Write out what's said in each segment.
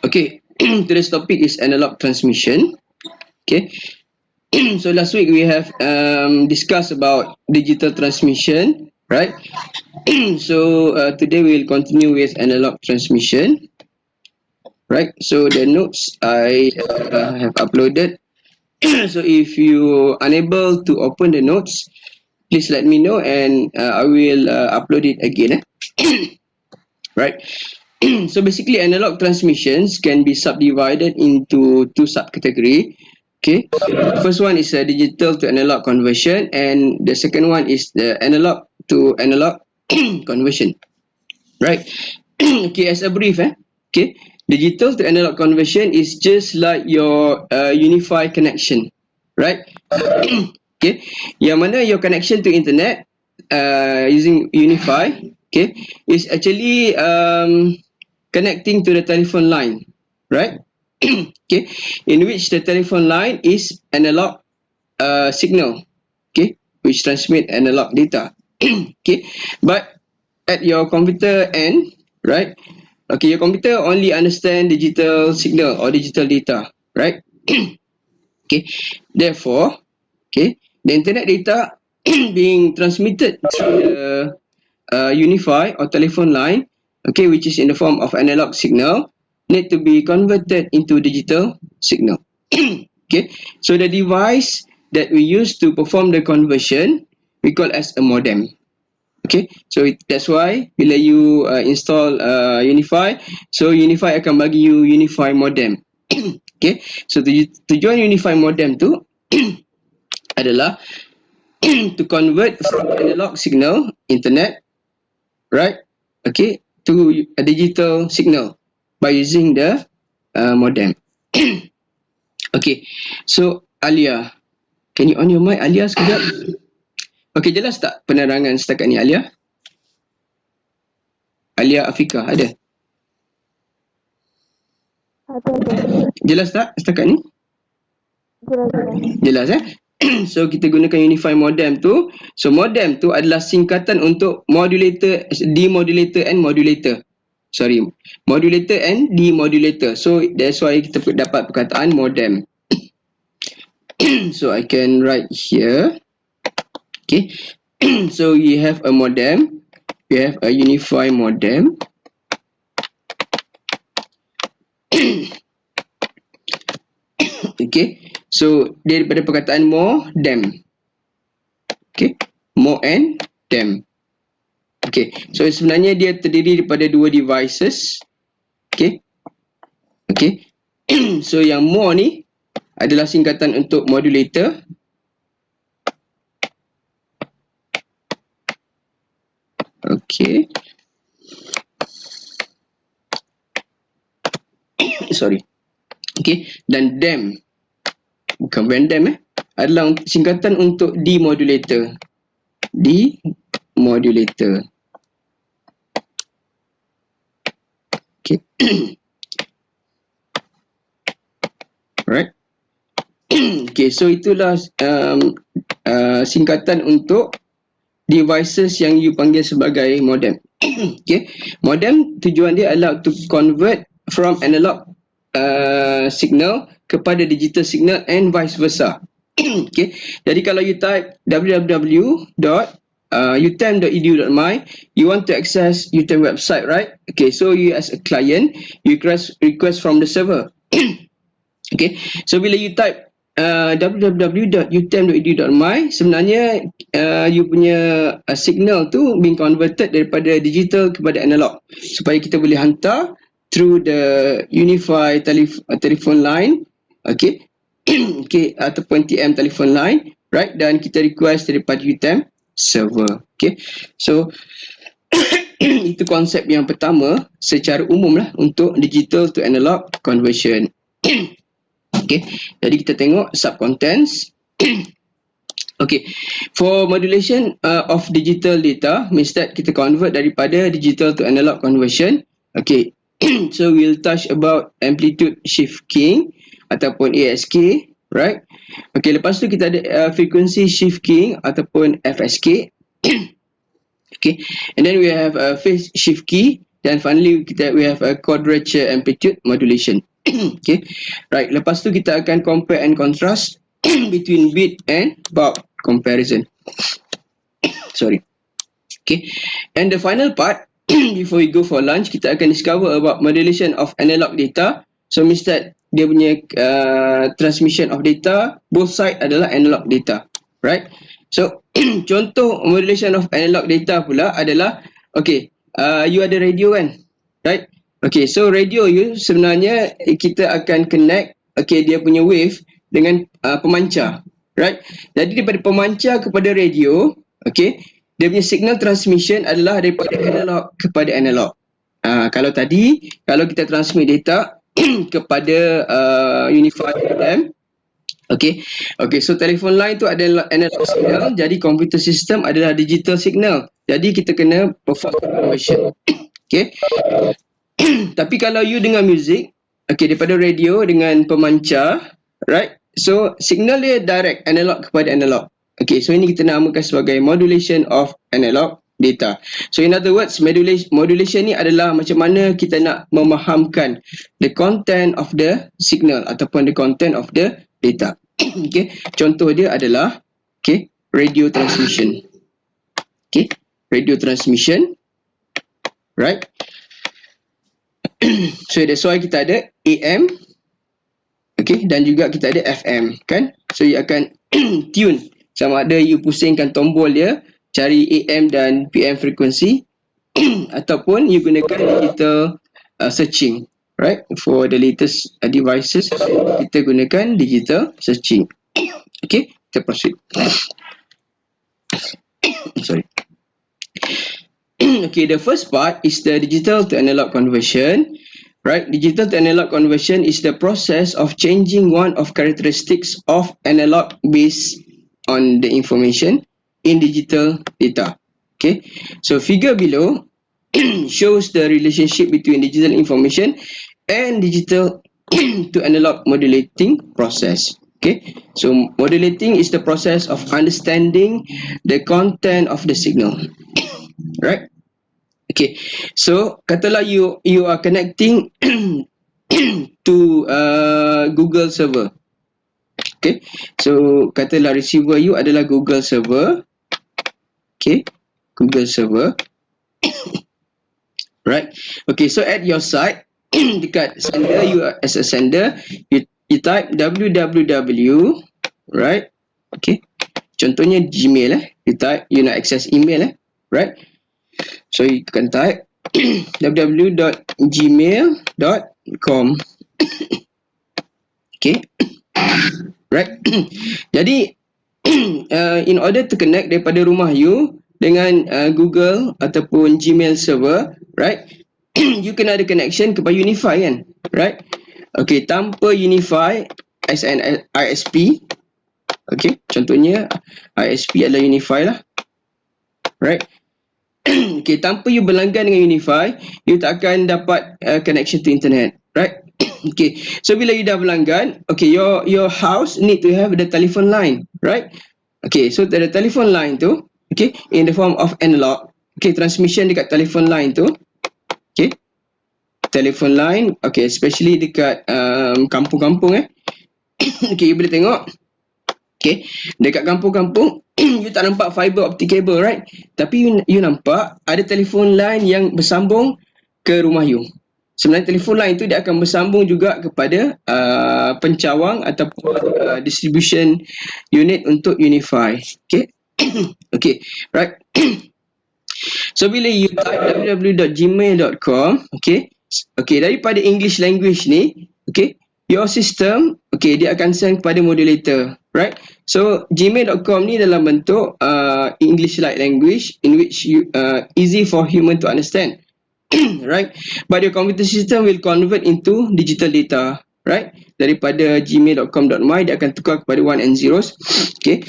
Okay, today's topic is analog transmission. Okay, so last week we have discussed about digital transmission, right? So today we will continue with analog transmission, right? So the notes I have uploaded. So if you unable to open the notes, please let me know and I will upload it again. Right? So basically, analog transmissions can be subdivided into two subcategory. Okay, first one is a digital to analog conversion, and the second one is the analog to analog conversion. Right? Okay, as a brief, okay, digital to analog conversion is just like your unified connection, right? Okay, yang mana your connection to internet using Unify, okay, is actually connecting to the telephone line, right? Okay, in which the telephone line is analog signal, okay, which transmit analog data. Okay, but at your computer end, right? Okay, your computer only understand digital signal or digital data, right? Okay, therefore, okay, the internet data being transmitted through the Unify or telephone line, okay, which is in the form of analog signal, need to be converted into digital signal. Okay, so the device that we use to perform the conversion we call as a modem. Okay, so that's why bila you install Unify, so Unify akan bagi you Unify modem. Okay, so to join Unify modem tu adalah to convert from analog signal internet, right? Okay, to a digital signal by using the modem. Okay, so Alia, can you on your mic, Alia, sekejap? Okay, jelas tak penerangan setakat ni, Alia? Alia Afika, ada? Ada. Jelas tak setakat ni? Jelas. Jelas. So kita gunakan Unify modem tu. So modem tu adalah singkatan untuk modulator, demodulator and modulator. Sorry, modulator and demodulator. So that's why kita dapat perkataan modem. So I can write here. Okay. So we have a modem. We have a Unify modem. Okay. So dia daripada perkataan modem. Okay, more and dem. Okay, so sebenarnya dia terdiri daripada dua devices. Okay, okay. So yang more ni adalah singkatan untuk modulator. Okay. Sorry. Okay, dan dem, bukan random adalah singkatan untuk demodulator. Demodulator. Okay. Alright. Okay, so itulah singkatan untuk devices yang you panggil sebagai modem. Okay, modem tujuan dia adalah to convert from analog signal kepada digital signal and vice versa. Okay, jadi kalau you type www.utem.edu.my, you want to access UTM website, right? Okay, so you as a client, you request from the server. Okay, so bila you type www.utem.edu.my, sebenarnya you punya signal tu being converted daripada digital kepada analog supaya kita boleh hantar through the Unify telephone line, okay, okay, ataupun TM telephone line, right, dan kita request daripada UTM server. Okay, so itu konsep yang pertama secara umum lah untuk digital to analog conversion. Okay, jadi kita tengok sub-contents. Okay, for modulation of digital data means that kita convert daripada digital to analog conversion. Okay, so we'll touch about amplitude shift keying ataupun ASK, right? Okay, lepas tu kita ada frequency shift keying ataupun FSK. Okay, and then we have phase shift key dan finally we have a quadrature amplitude modulation. Okay, right, lepas tu kita akan compare and contrast between bit and bulk comparison. Sorry. Okay, and the final part before we go for lunch, kita akan discover about modulation of analog data. So means that dia punya transmission of data, both side adalah analog data, right? So contoh modulation of analog data pula adalah, okay, you ada radio kan, right? Okay, so radio you sebenarnya kita akan connect, okay, dia punya wave dengan pemancar, right? Jadi daripada pemancar kepada radio, okay, dia punya signal transmission adalah daripada analog kepada analog. Kalau tadi, kalau kita transmit data kepada unified modem, okay, so telephone line tu adalah analog signal, jadi computer system adalah digital signal. Jadi kita kena perform conversion. Okay. Tapi kalau you dengar music, okay, daripada radio dengan pemancar, right? So signal dia direct analog kepada analog. Okay, so ini kita namakan sebagai modulation of analog data. So in other words, modulation ni adalah macam mana kita nak memahamkan the content of the signal ataupun the content of the data. Okay, contoh dia adalah, okay, radio transmission. Okay, radio transmission, right? So that's why kita ada AM, okay, dan juga kita ada FM, kan? So you akan tune, sama ada you pusingkan tombol dia cari AM dan PM frekuensi ataupun you gunakan digital searching, right? For the latest devices, kita gunakan digital searching. Okay, kita proceed. Sorry. Okay, the first part is the digital to analog conversion, right? Digital to analog conversion is the process of changing one of characteristics of analog based on the information in digital data. Okay, so figure below shows the relationship between digital information and digital to analog modulating process. Okay, so modulating is the process of understanding the content of the signal. Right? Okay, so katalah you are connecting to Google server. Okay, so katalah receiver you adalah Google server. Okay, Google server. Right? Okay, so at your side, dekat sender, you as a sender, you type www, right? Okay, contohnya Gmail you type, you nak access email right? So you can type www.gmail.com. Okay, right? Jadi in order to connect daripada rumah you dengan Google ataupun Gmail server, right? You kena ada connection kepada Unify kan, right? Okay, tanpa Unify as an ISP, okay, contohnya ISP adalah Unify lah, right? Okay, tanpa you berlanggan dengan Unify, you tak akan dapat connection to internet, right? Okay, so bila you dah berlanggan, okay, your house need to have the telephone line, right? Okay, so the telephone line tu, okay, in the form of analog, okay, transmission dekat telephone line tu, okay, telephone line, okay, especially dekat kampung-kampung okay, you boleh tengok, okay, dekat kampung-kampung you tak nampak fiber optic cable, right? Tapi you nampak ada telephone line yang bersambung ke rumah you. Sebenarnya telephone line tu dia akan bersambung juga kepada pencawang ataupun distribution unit untuk Unify. Okay. Okay, right. So bila you type www.gmail.com, okay, daripada English language ni, okay, your system, okay, dia akan send kepada modulator, right? So gmail.com ni dalam bentuk English like language in which you easy for human to understand. Right? But your computer system will convert into digital data, right? Daripada gmail.com.my dia akan tukar kepada 1 and 0s. Okay.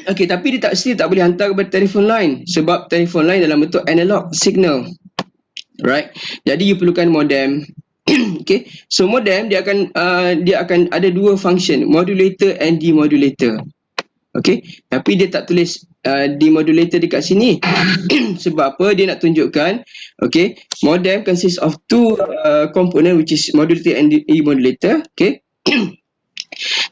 Okay, tapi dia still tak boleh hantar kepada telefon line sebab telefon line dalam bentuk analog signal. Right? Jadi you perlukan modem. Okay, so modem dia akan ada dua function, modulator and demodulator. Okay, tapi dia tak tulis demodulator dekat sini. Sebab apa? Dia nak tunjukkan, okay, modem consists of two component, which is modulator and demodulator. Okay.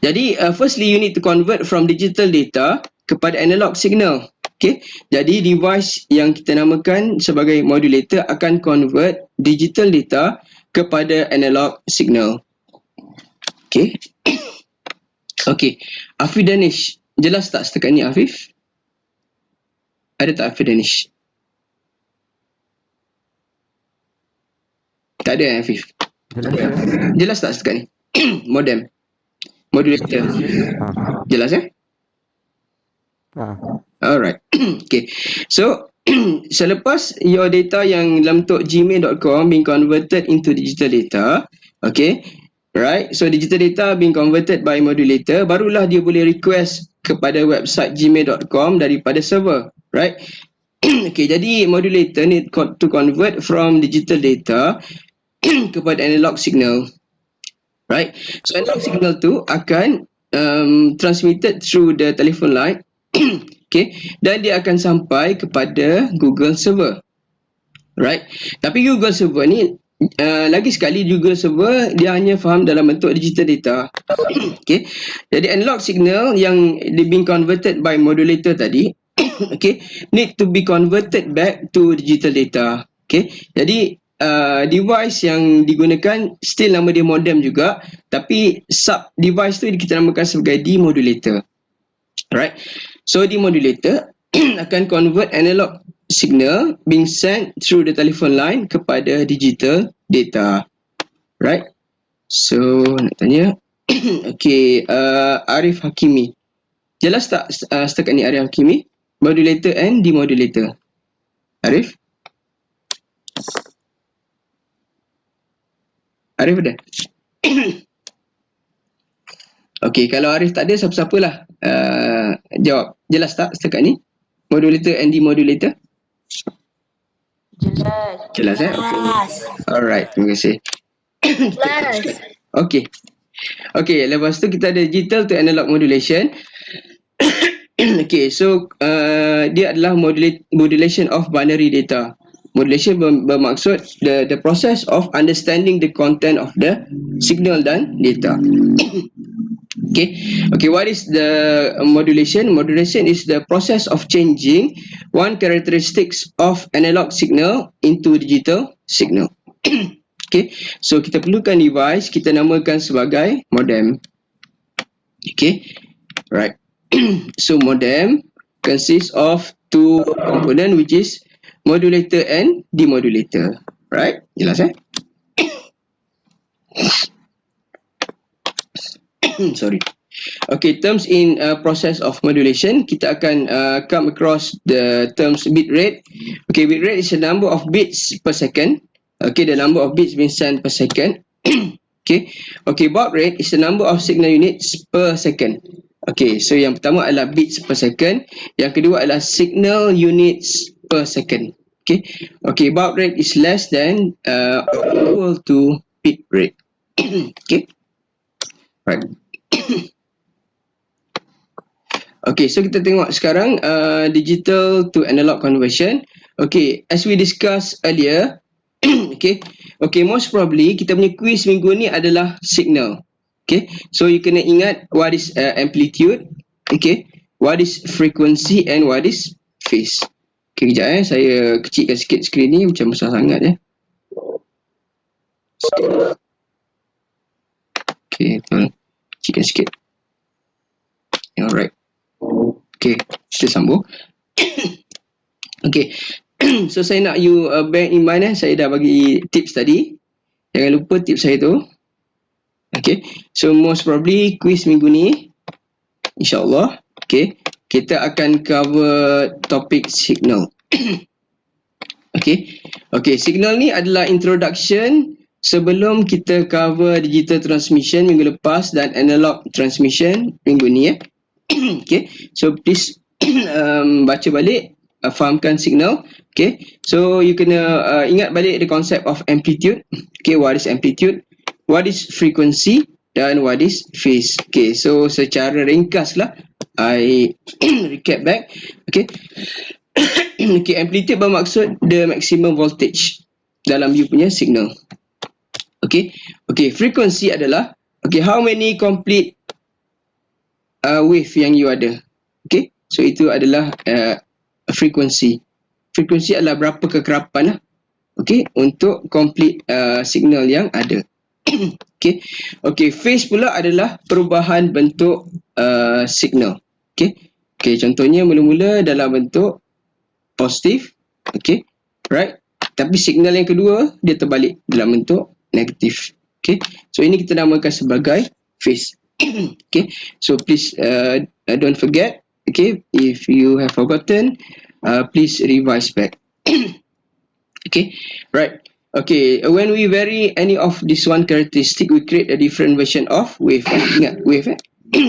Jadi firstly you need to convert from digital data kepada analog signal. Okay, jadi device yang kita namakan sebagai modulator akan convert digital data kepada analog signal. Okay. Okay, Afif Danish, jelas tak setakat ni Afif? Ada tak Afif Danish? Tak ada Afif? Jelas tak setakat ni? Modem, modulator. Jelas Alright. Okay. So selepas your data yang dalam bentuk gmail.com being converted into digital data, okay, right? So digital data being converted by modulator, barulah dia boleh request kepada website gmail.com daripada server, right? Okay, jadi modulator need to convert from digital data kepada analog signal, right? So analog signal tu akan transmitted through the telephone line. Okay, dan dia akan sampai kepada Google server, right? Tapi Google server ni lagi sekali Google server dia hanya faham dalam bentuk digital data. Okay, jadi analog signal yang being converted by modulator tadi, okay, need to be converted back to digital data. Okay, jadi device yang digunakan still nama dia modem juga, tapi sub device tu kita namakan sebagai demodulator. Right, so demodulator akan convert analog signal being sent through the telephone line kepada digital data. Right, so nak tanya okay, Arif Hakimi, jelas tak setakat ni Arif Hakimi, modulator and demodulator? Arif? Arif ada? Okay, kalau Arif tak ada, siapa-siapalah jawab. Jelas tak setakat ni? Modulator and demodulator? Jelas Okay. Alright, terima kasih. Jelas. Okay. Okay, lepas tu kita ada digital to analog modulation. Okay, so dia adalah modulation of binary data. Modulation bermaksud the process of understanding the content of the signal dan data. Okay, what is the modulation? Modulation is the process of changing one characteristics of analog signal into digital signal. Okay, so kita perlukan device, kita namakan sebagai modem. Okay, right. So modem consists of two component, which is modulator and demodulator. Right, jelas Sorry. Okay, terms in process of modulation, kita akan come across the terms bit rate. Okay, bit rate is the number of bits per second. Okay, the number of bits being sent per second. Okay, baud rate is the number of signal units per second. Okay, so yang pertama adalah bits per second, yang kedua adalah signal units per second. Okay, baud rate is less than equal to bit rate. Okay, right. Okay, so kita tengok sekarang digital to analog conversion. Okay, as we discussed earlier, okay, most probably kita punya quiz minggu ni adalah signal. Okay, so you kena ingat what is amplitude, okay, what is frequency and what is phase. Okay, kejap saya kecilkan sikit skrin ni, macam besar sangat Okay, kecilkan sikit. Alright. Okay, kita sambung. Okay, so saya nak you bear in mind saya dah bagi tips tadi. Jangan lupa tips saya tu. Okay, so most probably quiz minggu ni, InsyaAllah, okay, kita akan cover topik signal. Okay, signal ni adalah introduction sebelum kita cover digital transmission minggu lepas dan analog transmission minggu ni Okay, so please baca balik, fahamkan signal. Okay, so you kena ingat balik the concept of amplitude. Okay, what is amplitude? What is frequency? dan what is phase. Okay, so secara ringkas lah, I recap back. Okay. Okay, amplitude bermaksud the maximum voltage dalam you punya signal. Okay. Okay, frequency adalah okay, how many complete wave yang you ada. Okay, so itu adalah frequency. Frequency adalah berapa kekerapan lah. Okay, untuk complete signal yang ada. Okay. Okay, phase pula adalah perubahan bentuk signal. Okay. Okay, contohnya mula-mula dalam bentuk positif. Okay, right. Tapi signal yang kedua dia terbalik dalam bentuk negatif. Okay, so ini kita namakan sebagai phase. Okay, so please don't forget. Okay, if you have forgotten, please revise back. Okay, right. Okay, when we vary any of this one characteristic, we create a different version of wave. Ingat, wave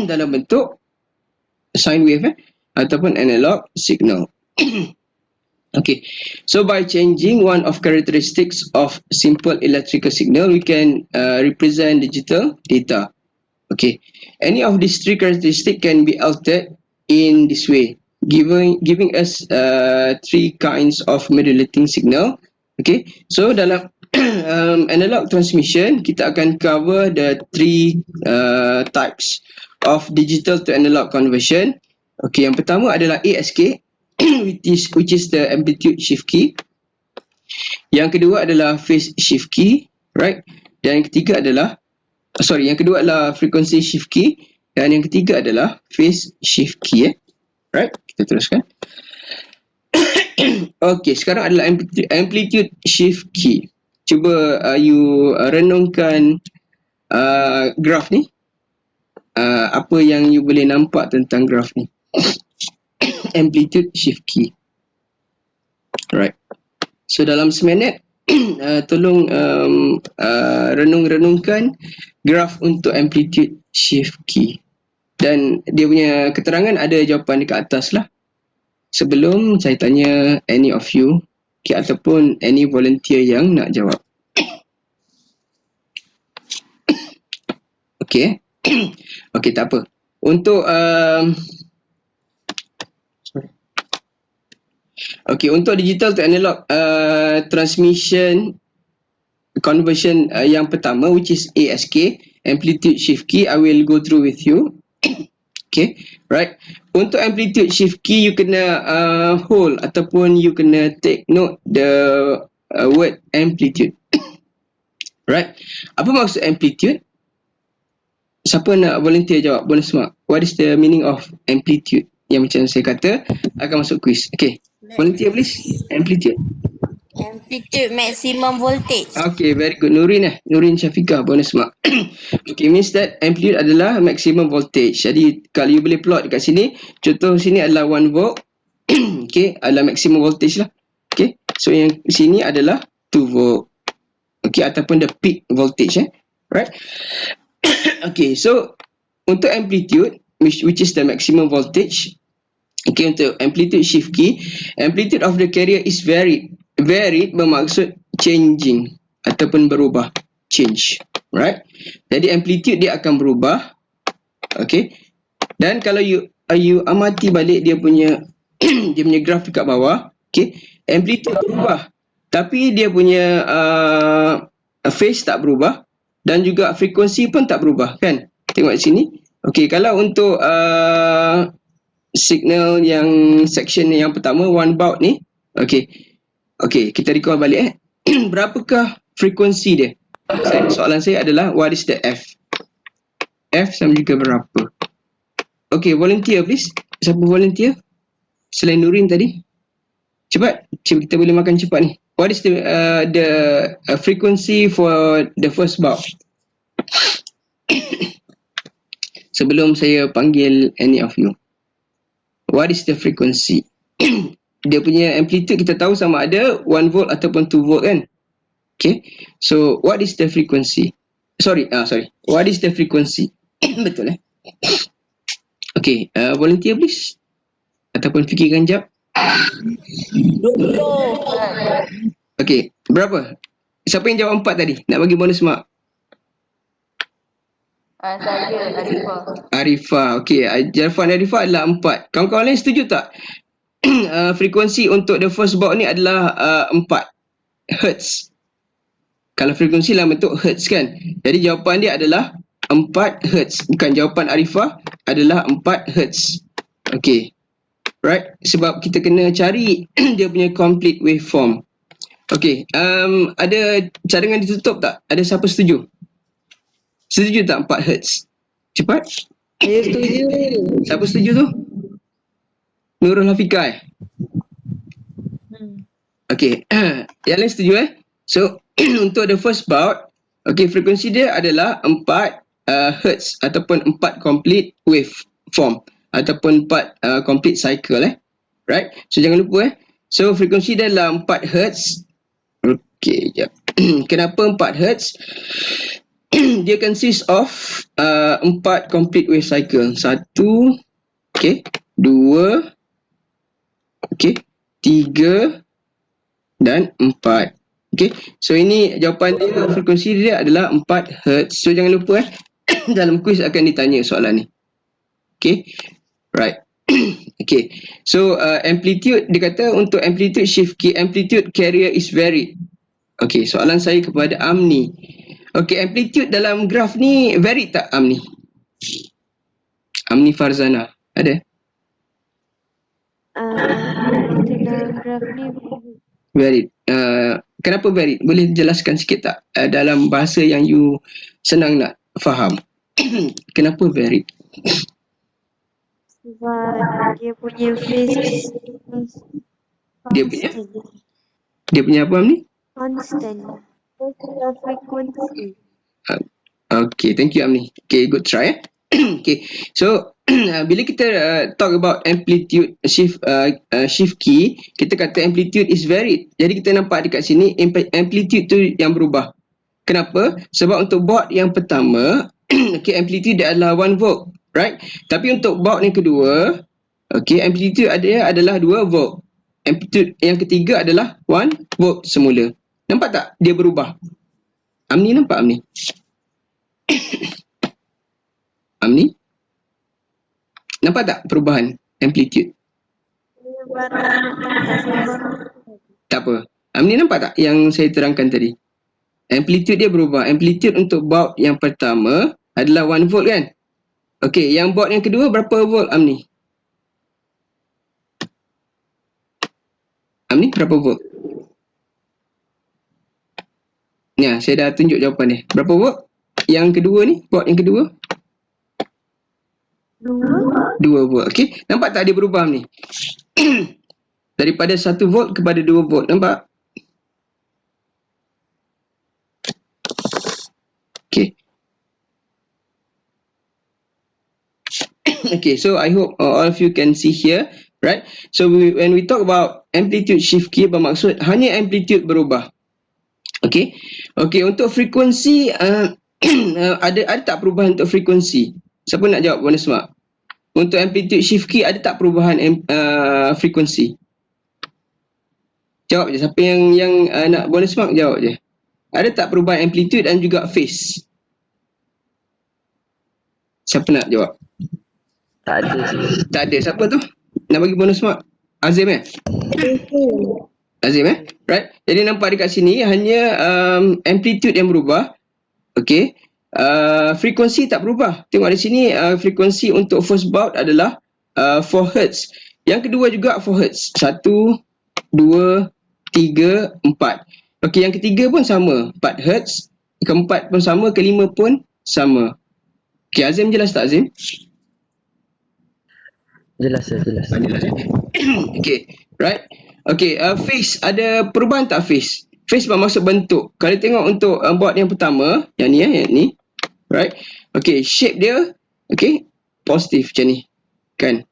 dalam bentuk sine wave ataupun analog signal. Okay, so by changing one of characteristics of simple electrical signal, we can represent digital data. Okay, any of these three characteristics can be altered in this way, giving us three kinds of modulating signal. Okay, so dalam analog transmission, kita akan cover the three types of digital to analog conversion. Okay, yang pertama adalah ASK, which is the amplitude shift key. Yang kedua adalah phase shift key, right? Dan yang ketiga adalah yang kedua adalah frequency shift key dan yang ketiga adalah phase shift key, right? Kita teruskan. Okay, sekarang adalah amplitude shift key. Cuba you renungkan graf ni. Apa yang you boleh nampak tentang graf ni? Amplitude shift key. Right. So dalam seminit, tolong renung-renungkan graf untuk amplitude shift key. Dan dia punya keterangan ada jawapan dekat atas lah. Sebelum saya tanya any of you, okay, ataupun any volunteer yang nak jawab. Okay. Okay, tak apa. Untuk okay, untuk digital to analog transmission conversion yang pertama, which is ASK, amplitude shift key, I will go through with you. Okay, right. Untuk amplitude shift key, you kena hold ataupun you kena take note the word amplitude. Right. Apa maksud amplitude? Siapa nak volunteer jawab? Bonus mark. What is the meaning of amplitude? Yang macam saya kata akan masuk quiz. Okay. Volunteer please. Amplitude. Amplitude maximum voltage. Okay, very good. Nurin Syafiqah, bonus mark. Okay, means that amplitude adalah maximum voltage. Jadi kalau you boleh plot dekat sini, contoh sini adalah 1 volt. Okay, adalah maximum voltage lah. Okay, so yang sini adalah 2 volt. Okay, ataupun the peak voltage, right? Okay, so untuk amplitude, which is the maximum voltage. Okay, untuk amplitude shift key, amplitude of the carrier is varied. Varied bermaksud changing ataupun berubah, change, right? Jadi amplitude dia akan berubah. Okay, dan kalau you amati balik dia punya dia punya graf dekat bawah, okay, amplitude berubah tapi dia punya phase tak berubah dan juga frekuensi pun tak berubah, kan? Tengok sini. Okay, kalau untuk signal yang section yang pertama, 1 baud ni, okay. Okay, kita recall balik berapakah frekuensi dia? Soalan saya adalah what is the F? F sama juga berapa? Okay, volunteer please. Siapa volunteer? Selain Nurin tadi. Cepat, kita boleh makan cepat ni. What is the frequency for the first baud? Sebelum saya panggil any of you. What is the frequency? Dia punya amplitude kita tahu sama ada 1 volt ataupun 2 volt, kan? Okay. So what is the frequency? Sorry. What is the frequency? Betul Okay, volunteer please. Ataupun fikirkan jap. Okay, berapa? Siapa yang jawab 4 tadi? Nak bagi bonus mark. Saya, Arifah. Arifah. Okey, Jarfan dan Arifah adalah 4. Kawan-kawan lain setuju tak? Frekuensi untuk the first bout ni adalah 4 Hertz. Kalau frekuensi dalam bentuk Hertz kan. Jadi jawapan dia adalah 4 Hertz. Bukan, jawapan Arifah adalah 4 Hertz. Okey. Right? Sebab kita kena cari dia punya complete waveform. Okey, ada cadangan ditutup tak? Ada siapa setuju? Setuju tak 4 Hertz? Cepat. Saya setuju. Siapa setuju tu? Nurul Hafiqah Okey, yang lain setuju So, untuk the first bout, okey, frekuensi dia adalah 4 Hertz ataupun 4 complete waveform ataupun 4 complete cycle Right? So, jangan lupa So, frekuensi dia adalah 4 Hertz. Okey, jap. Kenapa 4 Hertz? Dia consist of 4 complete wave cycle. 1, okey, 2, okey, 3 dan 4. Okey. So ini jawapan dia, frekuensi dia adalah 4 Hz. So jangan lupa dalam kuis akan ditanya soalan ni. Okey. Right. Okey. So amplitude, dia kata untuk amplitude shift key, amplitude carrier is varied. Okey, soalan saya kepada Amni. Okey, amplitude dalam graf ni varied tak Amni? Amni Farzana. Ada? Dalam graf ni Varied. Kenapa varied? Boleh jelaskan sikit tak? Dalam bahasa yang you senang nak faham. Kenapa varied? sebab dia punya phase Dia punya? Dia punya apa ni? constant. Constant frequency. Okay, thank you Amni. Okay, good try. Okay, so bila kita talk about amplitude shift key, kita kata amplitude is varied. Jadi kita nampak dekat sini amplitude tu yang berubah. Kenapa? Sebab untuk baud yang pertama, okay, amplitude dia adalah 1 volt, right? Tapi untuk baud yang kedua, okay, amplitude dia adalah 2 volt. Amplitude yang ketiga adalah 1 volt semula. Nampak tak? Dia berubah. Amni nampak Amni? Amni? Nampak tak perubahan amplitude? Tak apa. Amni nampak tak yang saya terangkan tadi? Amplitude dia berubah. Amplitude untuk baud yang pertama adalah 1 volt kan? Okey, yang baud yang kedua berapa volt Amni? Amni berapa volt? Ya, saya dah tunjuk jawapan dia. Berapa volt? Yang kedua ni, baud yang kedua? 2 volt. Okey, nampak tak dia berubah ni? Daripada 1 volt kepada 2 volt. Nampak? Okey. Okay, so I hope all of you can see here, right? So when we talk about amplitude shift key, bermaksud hanya amplitude berubah. Okay, okay, untuk frekuensi ada tak perubahan untuk frekuensi? Siapa nak jawab bonus mark? Untuk amplitude shift key ada tak perubahan frekuensi? Jawab je, siapa yang nak bonus mark jawab je. Ada tak perubahan amplitude dan juga phase? Siapa nak jawab? Tak ada. Tak ada. Siapa tu? Nak bagi bonus mark? Azim Azim right? Jadi nampak dekat sini hanya amplitude yang berubah. Okey. Frekuensi tak berubah. Tengok di sini frekuensi untuk first baud adalah 4 Hz. Yang kedua juga 4 Hz. 1, 2, 3, 4. Okey, yang ketiga pun sama, 4 Hz. Keempat pun sama, kelima pun sama. Okey, Azim jelas tak Azim? Jelas. Jelas Okey, right? Okey, phase ada perubahan tak phase? Phase bermaksud bentuk. Kalau tengok untuk baud yang pertama, yang ni, right? Okey, shape dia okey, positif macam ni. Kan?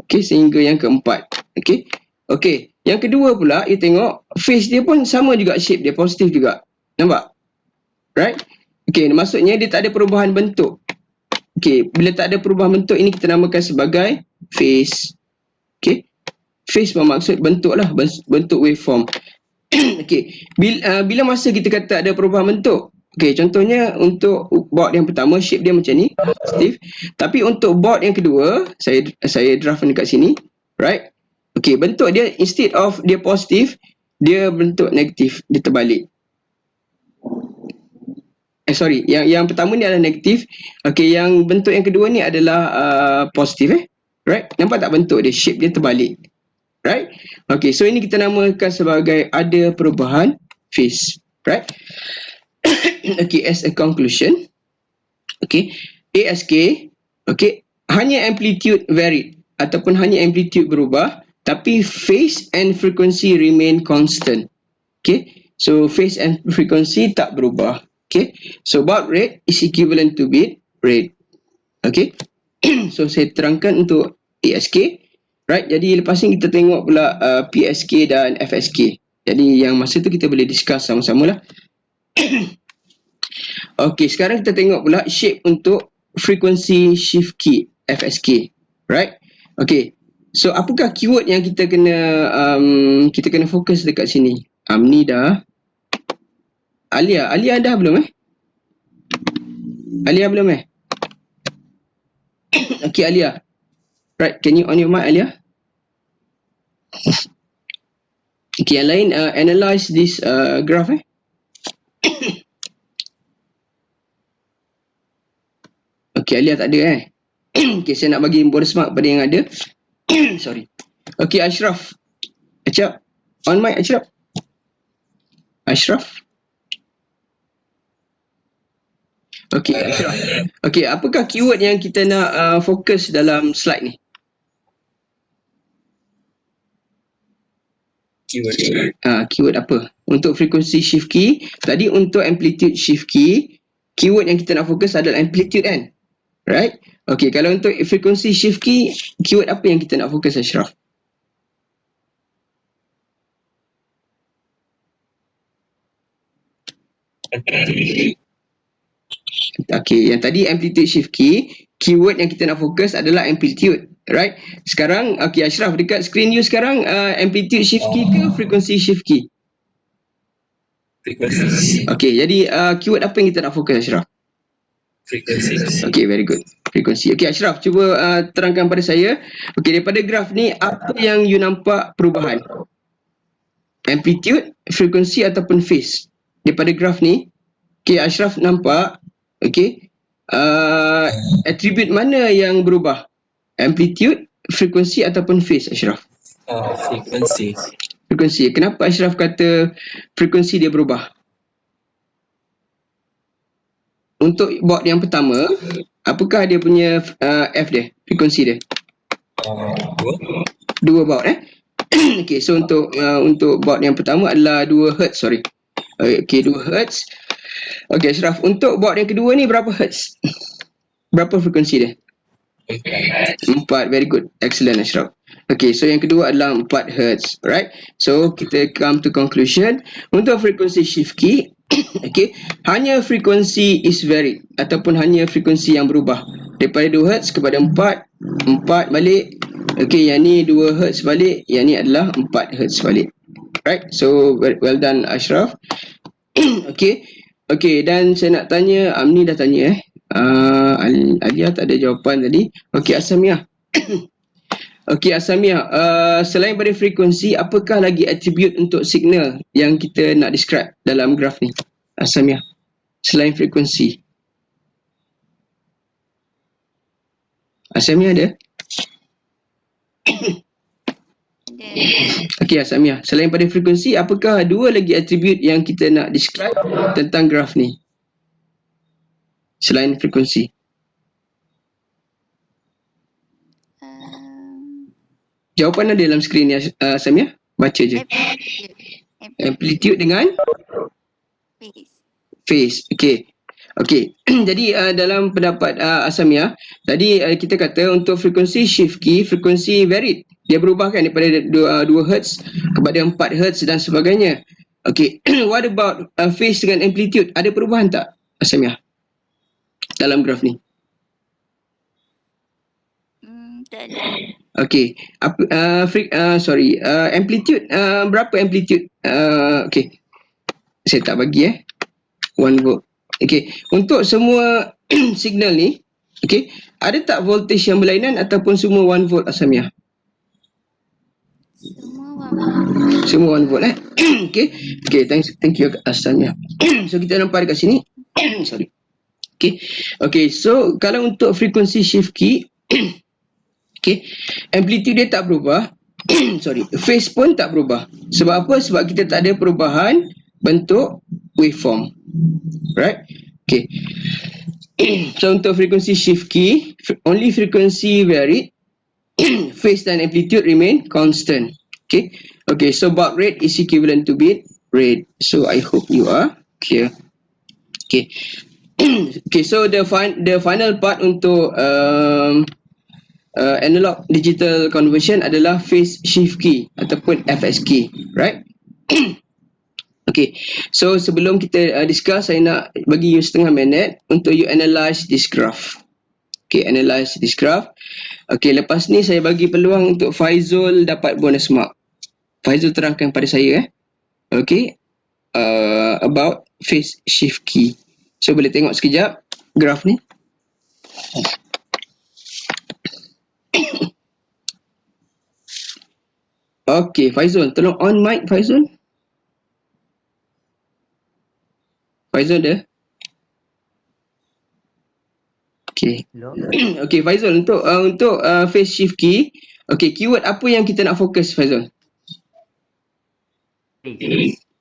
Okey, sehingga yang keempat. Okey. Okey, yang kedua pula you tengok phase dia pun sama juga, shape dia positif juga. Nampak? Right? Okey, maksudnya dia tak ada perubahan bentuk. Okey, bila tak ada perubahan bentuk ini kita namakan sebagai phase. Okey. Phase bermaksud bentuk lah, bentuk waveform. Okey, bila masa kita kata ada perubahan bentuk? Okay, contohnya untuk board yang pertama, shape dia macam ni, positif. Tapi untuk board yang kedua, saya draft dekat sini, right? Okay, bentuk dia instead of dia positif, dia bentuk negatif, dia terbalik. Sorry, yang pertama ni adalah negatif. Okay, yang bentuk yang kedua ni adalah positif, right? Nampak tak bentuk dia, shape dia terbalik, right? Okay, so ini kita namakan sebagai ada perubahan phase, right? Okay, as a conclusion, okay, ASK, okay, hanya amplitude varied ataupun hanya amplitude berubah, tapi phase and frequency remain constant. Okay, so phase and frequency tak berubah. Okay, so baud rate is equivalent to bit rate. Okay, so saya terangkan untuk ASK, right? Jadi lepas ni kita tengok pula PSK dan FSK. Jadi yang masa tu kita boleh discuss sama-sama lah. Okay, sekarang kita tengok pula shape untuk frequency shift key, FSK, right? Okay, so apakah keyword yang kita kena fokus dekat sini? Ni dah. Alia dah belum Alia belum Okay, Alia. Right, can you on your mic, Alia? Okay, yang lain analyze this graph Okay, Alia tak ada Okay, saya nak bagi bonus mark pada yang ada. Sorry. Okay, Ashraf. Acap. On mic, Ashraf. Okay, Ashraf. Okay, apakah keyword yang kita nak fokus dalam slide ni? Keyword apa? Untuk frequency shift key, tadi untuk amplitude shift key, keyword yang kita nak fokus adalah amplitude kan? Right? Okay, kalau untuk frequency shift key, keyword apa yang kita nak fokus, Ashraf? Okay, yang tadi amplitude shift key, keyword yang kita nak fokus adalah amplitude, right? Sekarang, okay, Ashraf, dekat screen you sekarang amplitude shift key ke frequency shift key? Frequency. Okay, jadi keyword apa yang kita nak fokus, Ashraf? Frequency. Okay, very good. Frequency. Okay, Ashraf, cuba terangkan pada saya. Okay, daripada graf ni, apa yang you nampak perubahan? Amplitude, frequency ataupun phase? Daripada graf ni, okay, Ashraf nampak, okay, attribute mana yang berubah? Amplitude, frequency ataupun phase, Ashraf? Frequency. Frequency. Kenapa Ashraf kata frequency dia berubah? Untuk board yang pertama, apakah dia punya F dia, frequency dia? Dua baud Okay, so untuk baud yang pertama adalah 2 Hz, sorry. Okay, 2 Hz. Okay, Ashraf, untuk baud yang kedua ni berapa Hz? Berapa frekuensi dia? 4, very good. Excellent, Ashraf. Okay, so yang kedua adalah 4 Hz, right? So, kita come to conclusion. Untuk frequency shift key, okay, hanya frequency is varied ataupun hanya frequency yang berubah. Daripada 2 Hz kepada 4 balik. Okay, yang ni 2 Hz balik, yang ni adalah 4 Hz balik. Right, so well done, Ashraf. Okay, dan saya nak tanya, Amni dah tanya Alia tak ada jawapan tadi. Okay, Asamiah. Okay, Asamiah, selain pada frekuensi, apakah lagi attribute untuk signal yang kita nak describe dalam graf ni? Asamiah, selain frekuensi. Asamiah ada? Okay, Asamiah, selain pada frekuensi, apakah dua lagi attribute yang kita nak describe tentang graf ni? Selain frekuensi. Jawapan ada dalam skrin ni, Asamiah. Baca je. Amplitude dengan phase. Okay. Jadi dalam pendapat Asamiah, tadi kita kata untuk frekuensi shift key, frekuensi varied. Dia berubah kan daripada 2 Hz kepada 4 Hz dan sebagainya. Okay. What about phase dengan amplitude? Ada perubahan tak, Asamiah? Dalam graf ni? Tak ada. Okay. Amplitude, berapa amplitude? Okay. Saya tak bagi 1 volt. Okey, untuk semua signal ni, okey, ada tak voltage yang berlainan ataupun semua 1 volt Asamiah? Semua 1 volt. Semua 1 volt okey. Okey, thank you Asamiah. So kita nampak dekat sini. Sorry. Okey. Okey, so kalau untuk frequency shift key, okey, amplitude dia tak berubah. Sorry, phase pun tak berubah. Sebab apa? Sebab kita tak ada perubahan bentuk waveform. Right? Okay. So untuk frequency shift key, only frequency varied, phase dan amplitude remain constant. Okay. Okay, so baud rate is equivalent to bit rate. So I hope you are clear. Okay. Okay, so the final part untuk analog digital conversion adalah phase shift key ataupun FX key, right? Okay, so sebelum kita discuss, saya nak bagi you setengah minit untuk you analyse this graph. Okay, analyse this graph. Okay, lepas ni saya bagi peluang untuk Faizul dapat bonus mark. Faizul terangkan pada saya okay, about phase shift key. So boleh tengok sekejap graph ni. Okay, Faizul, tolong on mic Faizul. Faizul ada? Okay. Okay, Faizul, untuk phase shift key, okay, keyword apa yang kita nak fokus Faizul?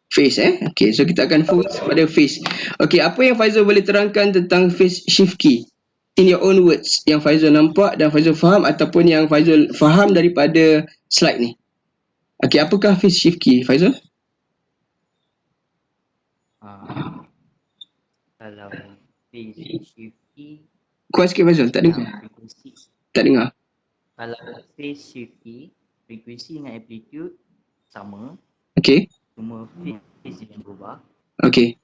Phase okay, so kita akan fokus pada phase. Okay, apa yang Faizul boleh terangkan tentang phase shift key in your own words yang Faizul nampak dan Faizul faham ataupun yang Faizul faham daripada slide ni? Okay, apakah phase shift key Faizul? Kalau phase shift key Kuat sikit Faizul, tak dengar. frekuensi. Tak dengar. Kalau phase shift key, frekuensi dengan amplitude sama, Okay. cuma phase yang berubah. Okay.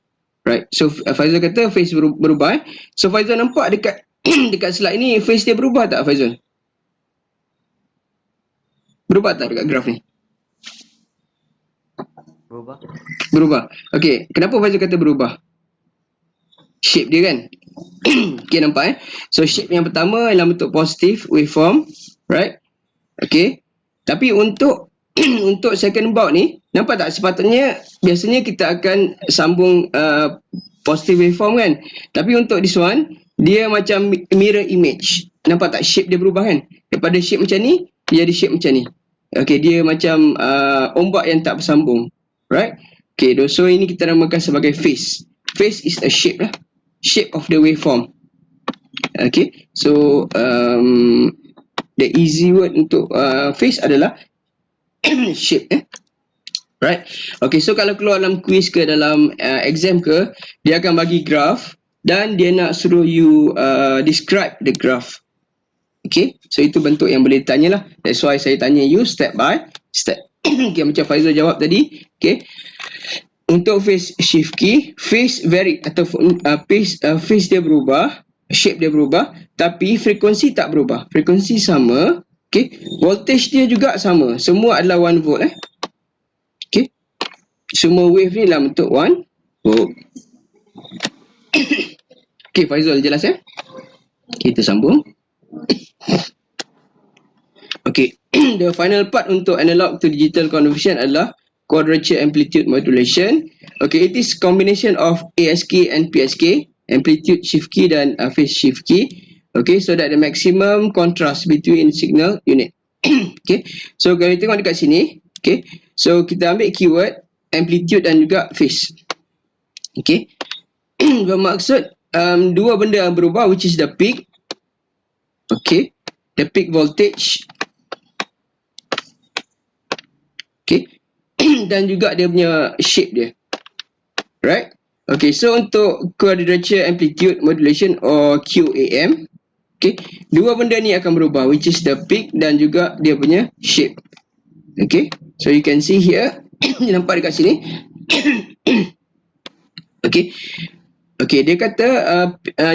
Right. So Faizul kata phase berubah. So Faizul nampak dekat dekat slide ni phase dia berubah tak Faizul? Berubah tak dekat graf ni? Berubah. Berubah. Okay. Kenapa Faizul kata berubah? Shape dia kan? Okay, nampak So shape yang pertama dalam bentuk positive waveform, right? Okay. Tapi untuk untuk second baud ni, nampak tak sepatutnya biasanya kita akan sambung positive waveform kan? Tapi untuk this one, dia macam mirror image. Nampak tak shape dia berubah kan? Daripada shape macam ni, dia jadi shape macam ni. Okay, dia macam ombak yang tak bersambung. Right? Okay, so ini kita namakan sebagai phase. Phase is a shape lah. Shape of the waveform. Okay, so the easy word untuk phase adalah shape right. Okay, so kalau keluar dalam quiz ke dalam exam ke, dia akan bagi graph dan dia nak suruh you describe the graph. Okay, so itu bentuk yang boleh ditanya lah. That's why saya tanya you step by step. Okay, macam Faizul jawab tadi. Okay, untuk phase shift key, phase vary ataupun phase dia berubah, shape dia berubah, tapi frekuensi tak berubah. Frekuensi sama. Okay, voltage dia juga sama. Semua adalah 1 volt Okay, semua wave ni dalam bentuk 1 volt. Okay, Faizul jelas Kita sambung. Okay, the final part untuk analog to digital conversion adalah quadrature amplitude modulation. Okay, it is combination of ASK and PSK, amplitude shift key dan phase shift key. Okay, so that the maximum contrast between signal unit. Okay, so kalau kita tengok dekat sini, okay, so kita ambil keyword amplitude dan juga phase. Okay, bermaksud dua benda yang berubah, which is the peak. Okay, the peak voltage. Okay, dan juga dia punya shape dia. Right? Okay, so untuk quadrature amplitude modulation or QAM, okay, dua benda ni akan berubah, which is the peak dan juga dia punya shape. Okay, so you can see here, nampak dekat sini. Okay, okay, dia kata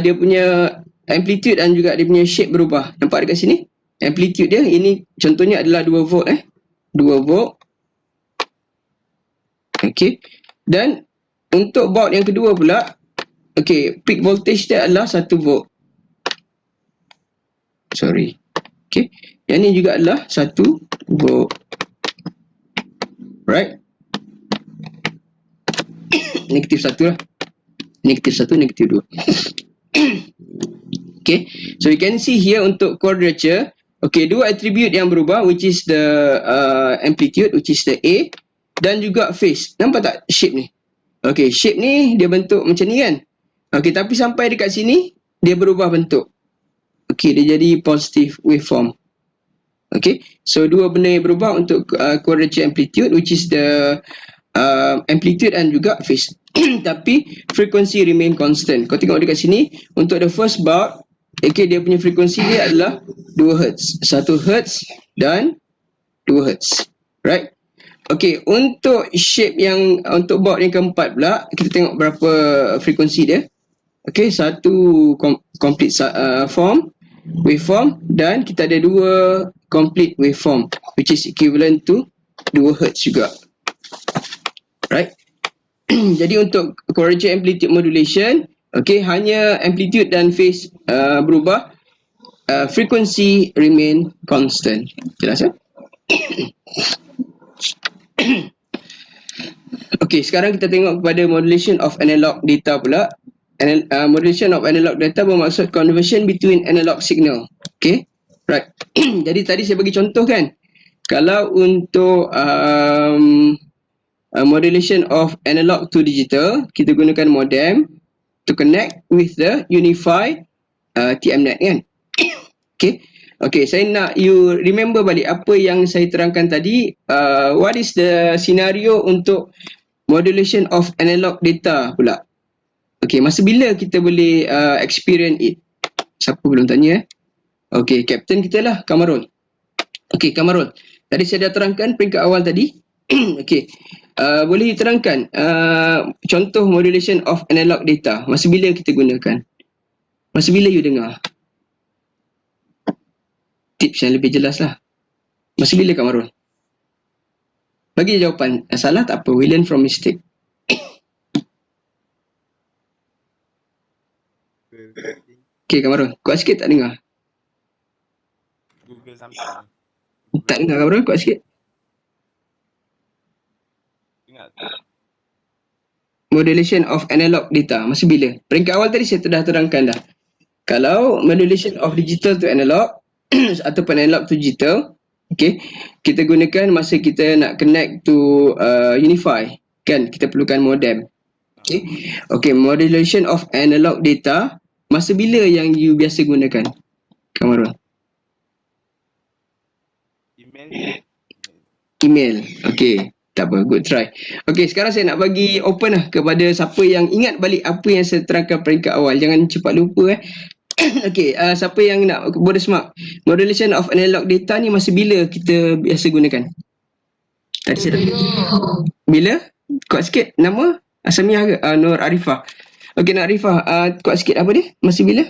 dia punya amplitude dan juga dia punya shape berubah. Nampak dekat sini? Amplitude dia, ini contohnya adalah 2 volt 2 volt. Okay, dan untuk baud yang kedua pula, okay, peak voltage dia adalah 1 volt. Sorry. Okay. Yang ni juga adalah 1 volt. Right? Negatif 1 lah. Negatif 1, negatif 2. Okay. So you can see here untuk quadrature, okay, dua attribute yang berubah, which is the amplitude, which is the A, dan juga phase. Nampak tak shape ni? Okay, shape ni dia bentuk macam ni kan? Okay, tapi sampai dekat sini, dia berubah bentuk. Okay, dia jadi positive waveform. Okay, so dua benda yang berubah untuk quadrature amplitude, which is the amplitude dan juga phase. Tapi frequency remain constant. Kau tengok dekat sini, untuk the first bulb, okay, dia punya frekuensi dia adalah 2 Hz. 1 Hz dan 2 Hz. Right? Okay, untuk shape yang, untuk bulb yang keempat pula, kita tengok berapa frekuensi dia. Okay, satu complete form, waveform, dan kita ada dua complete waveform, which is equivalent to 2 Hz juga. Right? Jadi untuk quadrature amplitude modulation, okay, hanya amplitude dan phase berubah, frequency remain constant. Jelas ya? Okay, sekarang kita tengok kepada modulation of analog data pula. Modulation of analog data bermaksud conversion between analog signal. Okay, right. Jadi tadi saya bagi contoh kan, kalau untuk modulation of analog to digital, kita gunakan modem to connect with the unified TMNet kan. Okay. Okay, saya nak you remember balik apa yang saya terangkan tadi. What is the scenario untuk modulation of analog data pula? Okay, masa bila kita boleh experience it? Siapa belum tanya? Okay, Captain kita lah, Kamarul. Okay, Kamarul. Tadi saya dah terangkan peringkat awal tadi. Okay, boleh diterangkan contoh modulation of analog data. Masa bila kita gunakan? Masa bila you dengar? Tips yang lebih jelas lah. Masa bila Kamarul? Bagi jawapan. Salah tak apa, we learn from mistake. Okay Kamarul, kuat sikit tak dengar? Google something. Tak dengar Kamarul, kuat sikit. Ingat. Modulation of analog data, masa bila? Peringkat awal tadi saya dah terangkan dah. Kalau modulation of digital to analog ataupun analog to digital, okay, kita gunakan masa kita nak connect to unify, kan, kita perlukan modem. Okay, okay, modulation of analog data, masa bila yang you biasa gunakan, Kamarul? Email. Okay, tak apa, good try. Okay, sekarang saya nak bagi open lah kepada siapa yang ingat balik apa yang saya terangkan peringkat awal. Jangan cepat lupa Okay, siapa yang nak boleh semak modulation of analog data ni masa bila kita biasa gunakan? Tadi saya dah. Bila? Kuat sikit. Nama? Asamiah ke? Nur Arifah. Okay, Nur Arifah, kuat sikit apa dia? Masa bila?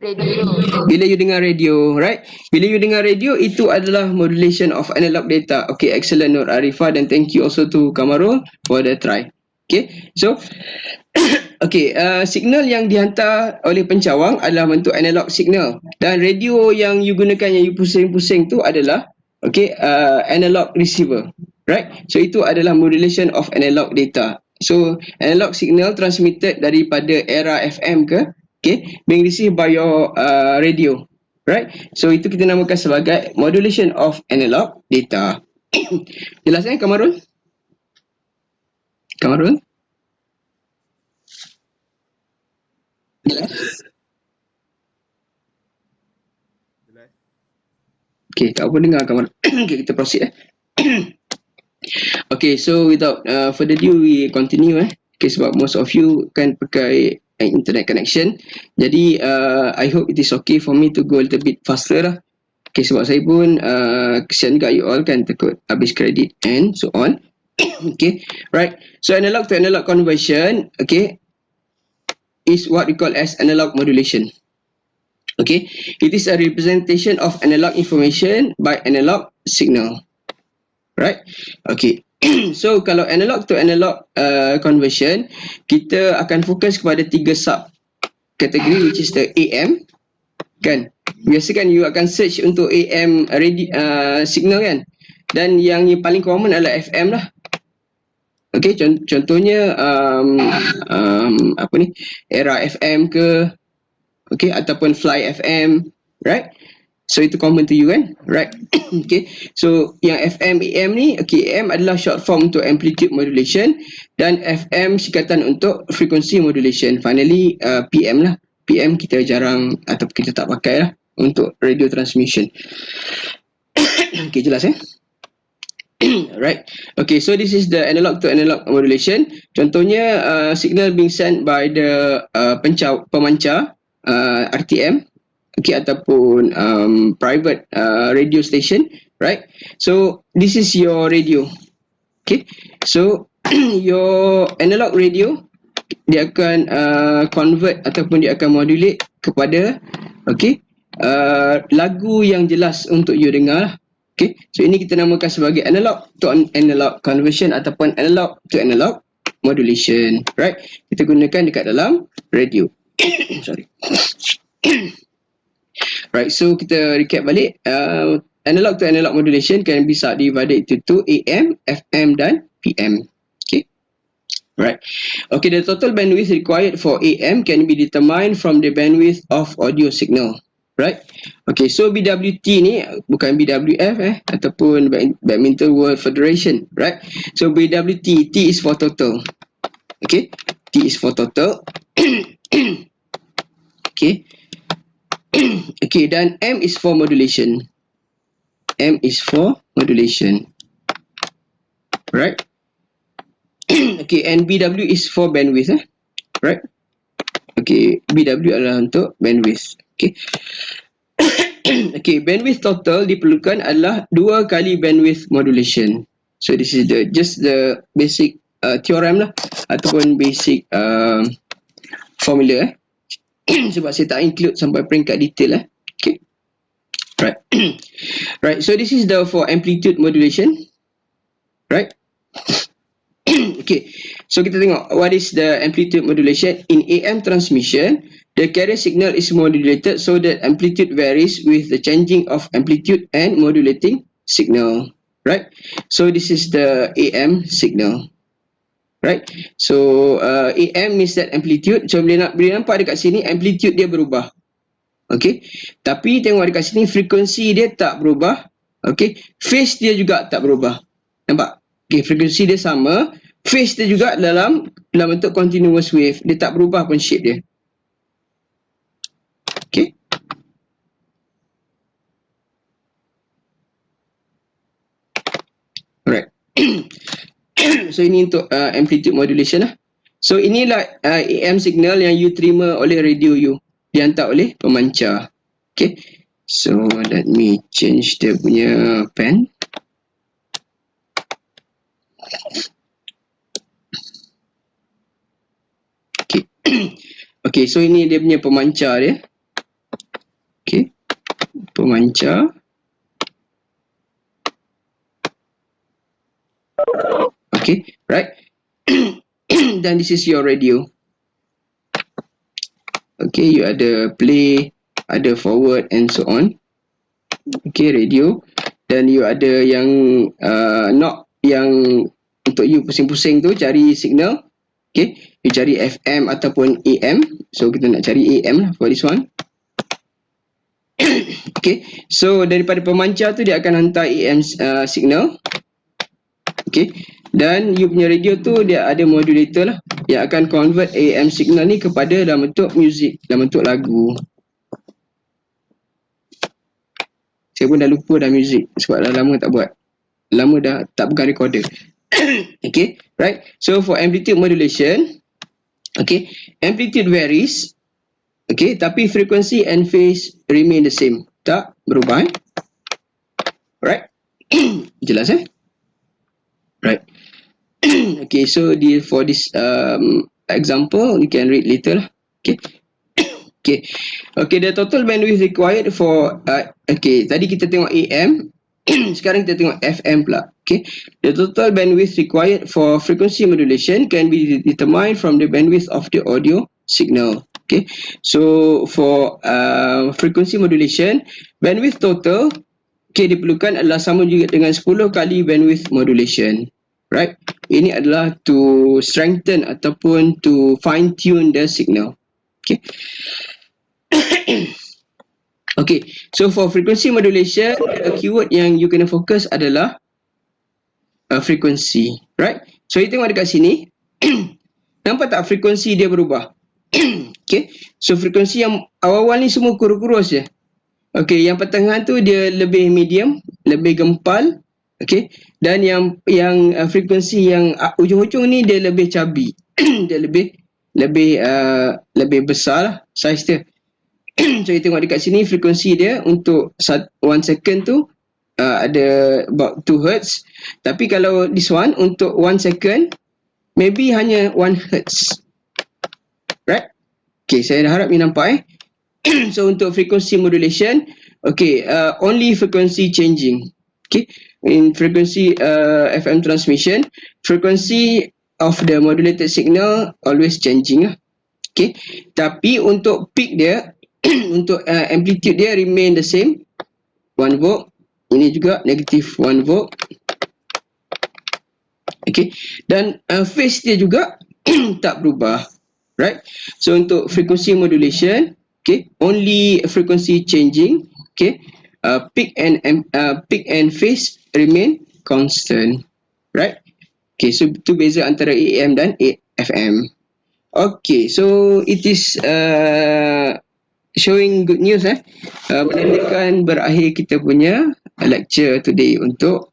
Radio. Bila you dengar radio, right? Bila you dengar radio, itu adalah modulation of analog data. Okay, excellent Nur Arifah, dan thank you also to Kamarul for the try. Okay, so okay, signal yang dihantar oleh pencawang adalah bentuk analog signal, dan radio yang you gunakan, yang you pusing-pusing tu adalah okay, analog receiver, right? So itu adalah modulation of analog data. So analog signal transmitted daripada era FM ke, okay, being received by your radio, right? So itu kita namakan sebagai modulation of analog data. Jelas Kamarul? Kamarul? Jelas? Okay, tak apa dengar Kamarul. Okay, kita proceed Okay, so without further ado, we continue Okay, sebab most of you kan pakai internet connection. Jadi I hope it is okay for me to go a little bit faster lah. Okay, sebab saya pun kesian juga you all kan, takut habis kredit and so on. Okay, right. So analog to analog conversion, okay, is what we call as analog modulation. Okay, it is a representation of analog information by analog signal. Right? Okay. So kalau analog to analog conversion, kita akan fokus kepada 3 sub kategori, which is the AM, kan. Biasa kan you akan search untuk AM signal kan, dan yang paling common adalah FM lah. Okay, contohnya apa ni, Era FM ke, okay, ataupun Fly FM, right? So itu common to you kan, right? Okay, so yang FM, AM ni, okay, AM adalah short form untuk amplitude modulation dan FM singkatan untuk frequency modulation. Finally PM lah. PM kita jarang atau kita tak pakai lah untuk radio transmission. Okay, jelas right. Okay, so this is the analog to analog modulation. Contohnya signal being sent by the pemancar RTM, okay, ataupun private radio station, right? So this is your radio. Okay, so your analog radio, dia akan convert ataupun dia akan modulate kepada, okay, lagu yang jelas untuk you dengar. Okay, so ini kita namakan sebagai analog to analog conversion ataupun analog to analog modulation, right? Kita gunakan dekat dalam radio. Sorry. Right, so kita recap balik. Analog to analog modulation can be subdivided into 2, AM, FM dan PM. Okay, right. Okay, the total bandwidth required for AM can be determined from the bandwidth of audio signal. Right. Okay, so BWT ni bukan BWF ataupun Badminton World Federation, right? So BWT, T is for total. Okay, T is for total. Okay. Okay, dan M is for modulation. M is for modulation. Right? Okay, and BW is for bandwidth, right? Okay, BW adalah untuk bandwidth. Okay. Okay, bandwidth total diperlukan adalah 2 kali bandwidth modulation. So this is just the basic theorem lah ataupun basic formula sebab saya tak include sampai peringkat detail Okay. Right. Right, so this is the for amplitude modulation. Right? Okay, so kita tengok what is the amplitude modulation. In AM transmission, the carrier signal is modulated so that amplitude varies with the changing of amplitude and modulating signal. Right, so this is the AM signal. Right, so AM means that amplitude. So boleh nampak dekat sini amplitude dia berubah. Okay, tapi tengok dekat sini frekuensi dia tak berubah. Okay, phase dia juga tak berubah. Nampak? Okay, frekuensi dia sama, phase dia juga dalam bentuk continuous wave. Dia tak berubah pun shape dia. Okay. Alright. So ini untuk amplitude modulation lah. So inilah AM signal yang you terima oleh radio you, dihantar oleh pemancar. Okay. So let me change dia punya pen. Okay. Okay, so ini dia punya pemancar dia. Okay. Pemancar. Okay, right. Dan this is your radio. Okay, you ada play, ada forward and so on. Okay, radio. Dan you ada yang knob yang untuk you pusing-pusing tu cari signal. Okay, you cari FM ataupun AM. So kita nak cari AM lah for this one. Okay, so daripada pemancar tu dia akan hantar AM signal. Okay, dan you punya radio tu dia ada modulator lah yang akan convert AM signal ni kepada dalam bentuk music, dalam bentuk lagu. Saya pun dah lupa dah music sebab dah lama tak buat. Lama dah tak pegang recorder. Okay, right. So for amplitude modulation, okay, amplitude varies. Okay, tapi frequency and phase remain the same. Tak berubah. Right. Jelas Right. Okay, so for this example, you can read later lah. Okay. Okay. Okay, the total bandwidth required for okay, tadi kita tengok AM, sekarang kita tengok FM pula. Okay, the total bandwidth required for frequency modulation can be determined from the bandwidth of the audio signal. Okay, so for frequency modulation, bandwidth total diperlukan adalah sama juga dengan 10 kali bandwidth modulation. Right, ini adalah to strengthen ataupun to fine tune the signal. Okay. Okay, so for frequency modulation, the keyword yang you kena fokus adalah frequency, right? So you tengok dekat sini, nampak tak frekuensi dia berubah? Okay, so frekuensi yang awal-awal ni semua kurus-kurus je. Okay, yang pertengahan tu dia lebih medium, lebih gempal. Okay, dan yang frekuensi yang ujung-ujung ni dia lebih chubby. Dia lebih besar lah saiz dia. So you tengok dekat sini frekuensi dia untuk 1 second tu ada about 2 Hz. Tapi kalau this one untuk 1 second maybe hanya 1 Hz. Right? Okay, saya harap you nampak So untuk frequency modulation, okay, only frequency changing. Okay, in frequency FM transmission, frequency of the modulated signal always changing lah. Okay, tapi untuk peak dia untuk amplitude dia remain the same, 1 volt. Ini juga negative 1 volt. Okay, dan phase dia juga tak berubah. Right, so untuk frequency modulation, okay, only frequency changing. Okay, peak and phase remain constant. Right, okay, so itu beza antara AM dan FM. Okay, so it is showing good news menandakan berakhir kita punya lecture today untuk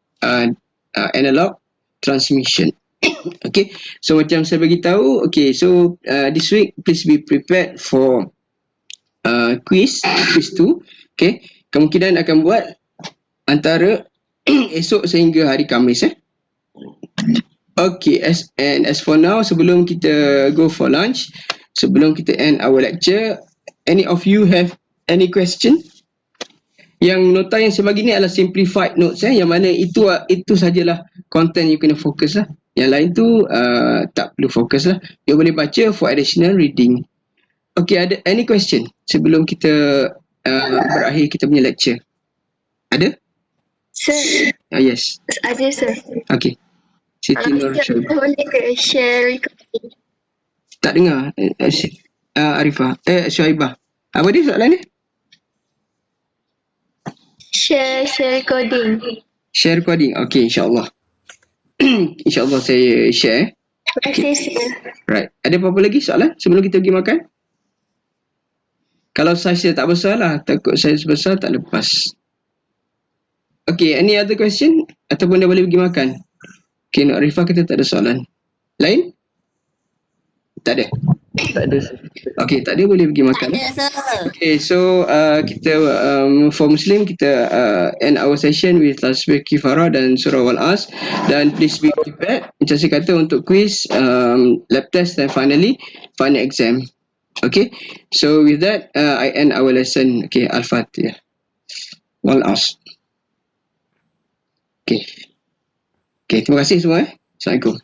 analog transmission. Okay, so macam saya bagi tahu, okay, so this week please be prepared for quiz 2. Okay, kemungkinan akan buat antara esok sehingga hari Khamis. Okay, as for now, sebelum kita go for lunch, sebelum kita end our lecture, any of you have any question? Yang nota yang saya bagi ni adalah simplified notes yang mana itu sajalah content you kena fokus lah. Yang lain tu tak perlu fokus lah. You boleh baca for additional reading. Okay, ada any question sebelum kita berakhir kita punya lecture? Ada? Sir, Yes. ada sir. Okay. Siti Nursyah. Boleh ke share recording? Tak dengar. Arifah. Syaibah. Apa dia soalan ni? Share recording. Share recording. Okay, insyaAllah. InsyaAllah saya share. Terima kasih sir. Right. Ada apa-apa lagi soalan sebelum kita pergi makan? Kalau saiz tak besar lah. Takut saiz besar tak lepas. Okay, any other question? Ataupun dah boleh pergi makan? Okay, Nur Arifah kita tak ada soalan. Lain? Tak ada? Tak ada. Okay, tak ada, boleh pergi makan. Okay, so kita for Muslim kita end our session with Tasbih Kifarah dan Surah Wal-As, dan please be prepared macam saya kata untuk quiz, lab test dan finally final exam. Okay, so with that I end our lesson. Okay, Al-Fatihah. Wal-As. Okay. Okay, terima kasih semua. Assalamualaikum.